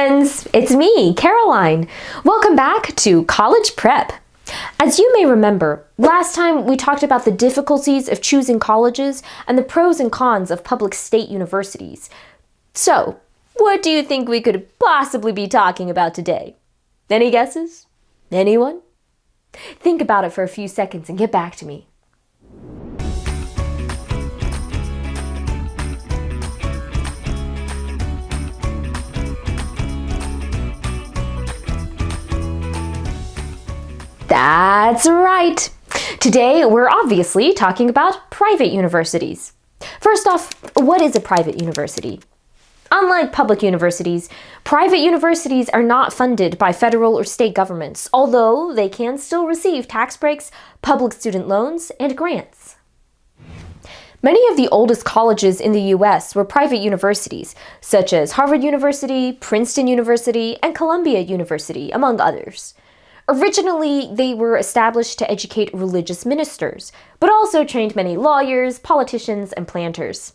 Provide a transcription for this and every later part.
friends! It's me, Caroline. Welcome back to College Prep. As you may remember, last time we talked about the difficulties of choosing colleges and the pros and cons of public state universities. So, what do you think we could possibly be talking about today? Any guesses? Anyone? Think about it for a few seconds and get back to me. That's right! Today, we're obviously talking about private universities. First off, what is a private university? Unlike public universities, private universities are not funded by federal or state governments, although they can still receive tax breaks, public student loans, and grants. Many of the oldest colleges in the U.S. were private universities, such as Harvard University, Princeton University, and Columbia University, among others. Originally, they were established to educate religious ministers, but also trained many lawyers, politicians, and planters.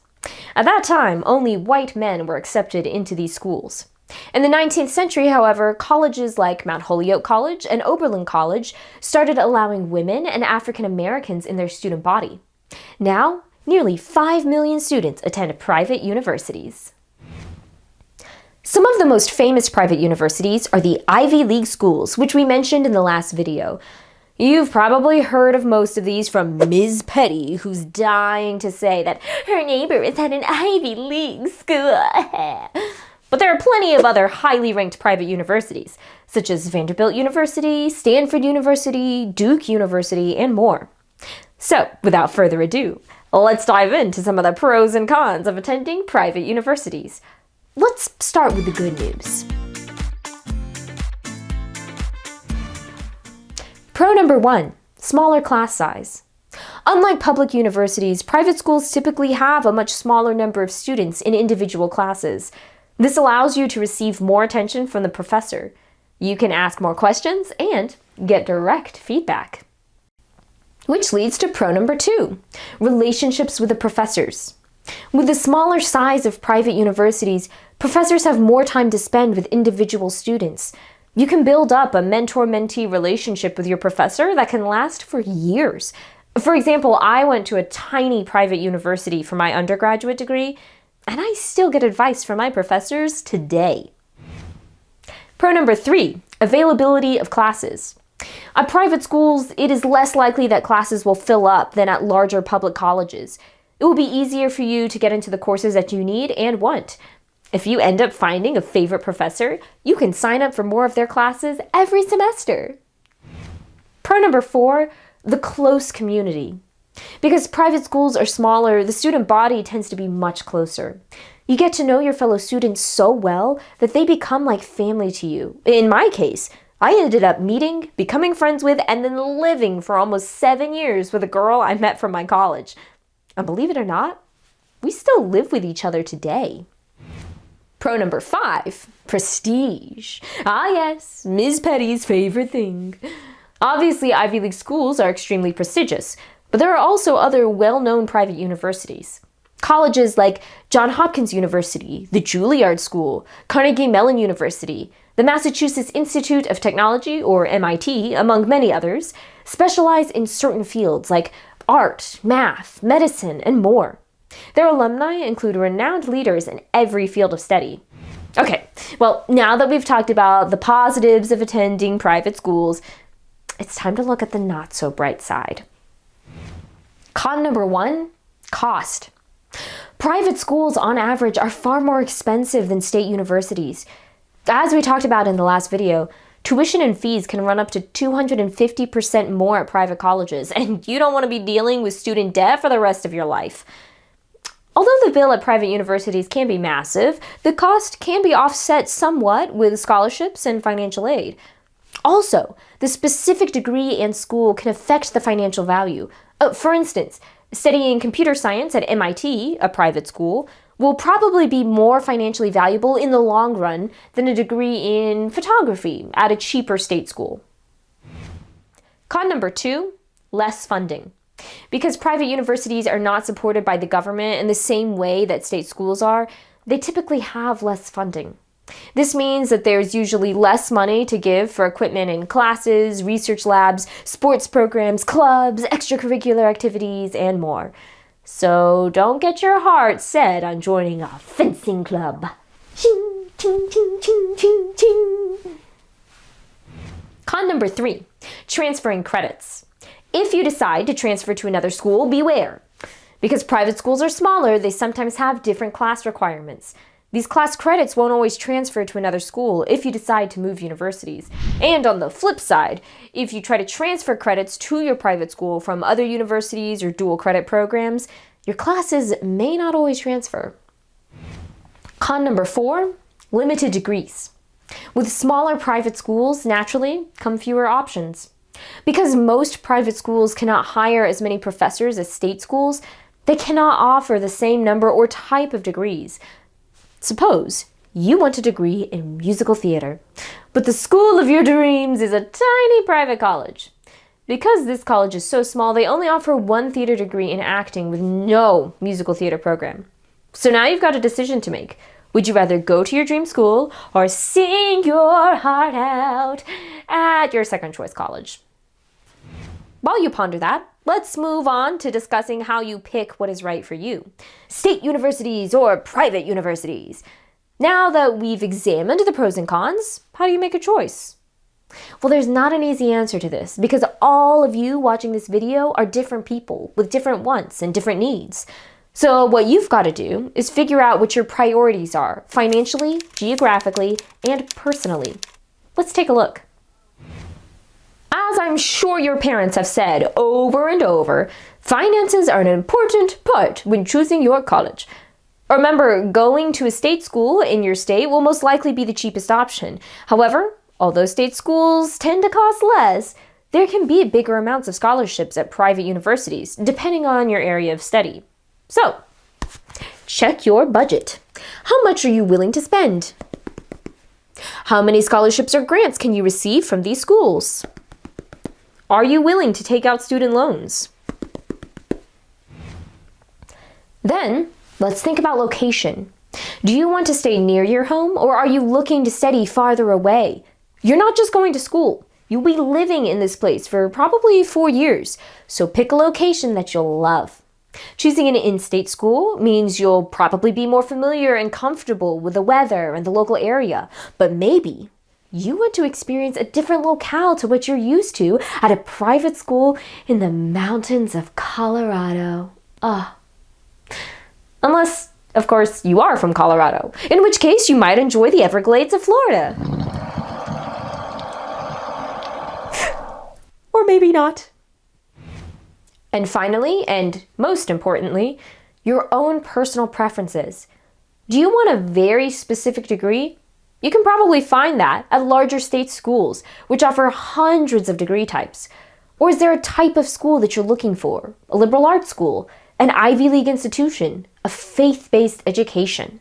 At that time, only white men were accepted into these schools. In the 19th century, however, colleges like Mount Holyoke College and Oberlin College started allowing women and African Americans in their student body. Now, nearly 5 million students attend private universities. Some of the most famous private universities are the Ivy League schools, which we mentioned in the last video. You've probably heard of most of these from Ms. Petty, who's dying to say that her neighbor is at an Ivy League school. But there are plenty of other highly ranked private universities, such as Vanderbilt University, Stanford University, Duke University, and more. So, without further ado, let's dive into some of the pros and cons of attending private universities. Let's start with the good news. Pro number 1, smaller class size. Unlike public universities, private schools typically have a much smaller number of students in individual classes. This allows you to receive more attention from the professor. You can ask more questions and get direct feedback. Which leads to pro number 2, relationships with the professors. With the smaller size of private universities, professors have more time to spend with individual students. You can build up a mentor-mentee relationship with your professor that can last for years. For example, I went to a tiny private university for my undergraduate degree, and I still get advice from my professors today. Pro number 3, availability of classes. At private schools, it is less likely that classes will fill up than at larger public colleges. It will be easier for you to get into the courses that you need and want. If you end up finding a favorite professor, you can sign up for more of their classes every semester. Pro number 4, the close community. Because private schools are smaller, the student body tends to be much closer. You get to know your fellow students so well that they become like family to you. In my case, I ended up meeting, becoming friends with, and then living for almost 7 years with a girl I met from my college. And believe it or not, we still live with each other today. Pro number 5, prestige. Ah yes, Ms. Petty's favorite thing. Obviously, Ivy League schools are extremely prestigious, but there are also other well-known private universities. Colleges like Johns Hopkins University, the Juilliard School, Carnegie Mellon University, the Massachusetts Institute of Technology, or MIT, among many others, specialize in certain fields like art, math, medicine, and more. Their alumni include renowned leaders in every field of study. Okay, well, now that we've talked about the positives of attending private schools, it's time to look at the not-so-bright side. Con number 1, cost. Private schools, on average, are far more expensive than state universities. As we talked about in the last video, tuition and fees can run up to 250% more at private colleges, and you don't want to be dealing with student debt for the rest of your life. Although the bill at private universities can be massive, the cost can be offset somewhat with scholarships and financial aid. Also, the specific degree and school can affect the financial value. For instance, studying computer science at MIT, a private school, will probably be more financially valuable in the long run than a degree in photography at a cheaper state school. Con number 2, less funding. Because private universities are not supported by the government in the same way that state schools are, they typically have less funding. This means that there's usually less money to give for equipment in classes, research labs, sports programs, clubs, extracurricular activities, and more. So don't get your heart set on joining a fencing club. Ching, ching, ching, ching, ching, ching. Con number 3, transferring credits. If you decide to transfer to another school, beware. Because private schools are smaller, they sometimes have different class requirements. These class credits won't always transfer to another school if you decide to move universities. And on the flip side, if you try to transfer credits to your private school from other universities or dual credit programs, your classes may not always transfer. Con number 4, limited degrees. With smaller private schools, naturally, come fewer options. Because most private schools cannot hire as many professors as state schools, they cannot offer the same number or type of degrees. Suppose you want a degree in musical theater, but the school of your dreams is a tiny private college. Because this college is so small, they only offer one theater degree in acting with no musical theater program. So now you've got a decision to make. Would you rather go to your dream school or sing your heart out at your second choice college? While you ponder that, let's move on to discussing how you pick what is right for you. State universities or private universities. Now that we've examined the pros and cons, how do you make a choice? Well, there's not an easy answer to this because all of you watching this video are different people with different wants and different needs. So what you've got to do is figure out what your priorities are, financially, geographically, and personally. Let's take a look. As I'm sure your parents have said over and over, finances are an important part when choosing your college. Remember, going to a state school in your state will most likely be the cheapest option. However, although state schools tend to cost less, there can be bigger amounts of scholarships at private universities, depending on your area of study. So, check your budget. How much are you willing to spend? How many scholarships or grants can you receive from these schools? Are you willing to take out student loans? Then, let's think about location. Do you want to stay near your home, or are you looking to study farther away? You're not just going to school. You'll be living in this place for probably 4 years, so pick a location that you'll love. Choosing an in-state school means you'll probably be more familiar and comfortable with the weather and the local area, but maybe you want to experience a different locale to what you're used to at a private school in the mountains of Colorado. Unless, of course, you are from Colorado, in which case you might enjoy the Everglades of Florida. Or maybe not. And finally, and most importantly, your own personal preferences. Do you want a very specific degree? You can probably find that at larger state schools, which offer hundreds of degree types. Or is there a type of school that you're looking for? A liberal arts school, an Ivy League institution, a faith-based education?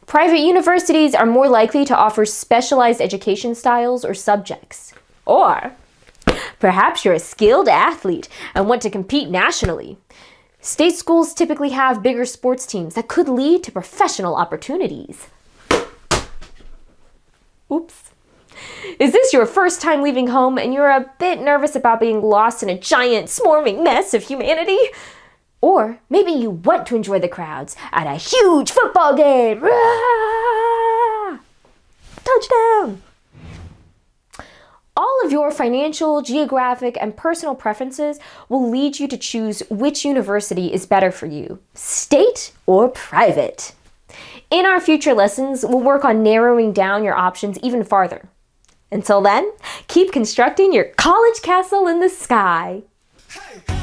Private universities are more likely to offer specialized education styles or subjects. Or perhaps you're a skilled athlete and want to compete nationally. State schools typically have bigger sports teams that could lead to professional opportunities. Oops. Is this your first time leaving home and you're a bit nervous about being lost in a giant swarming mess of humanity? Or maybe you want to enjoy the crowds at a huge football game. Touchdown! All of your financial, geographic, and personal preferences will lead you to choose which university is better for you, state or private. In our future lessons, we'll work on narrowing down your options even farther. Until then, keep constructing your college castle in the sky. Hey.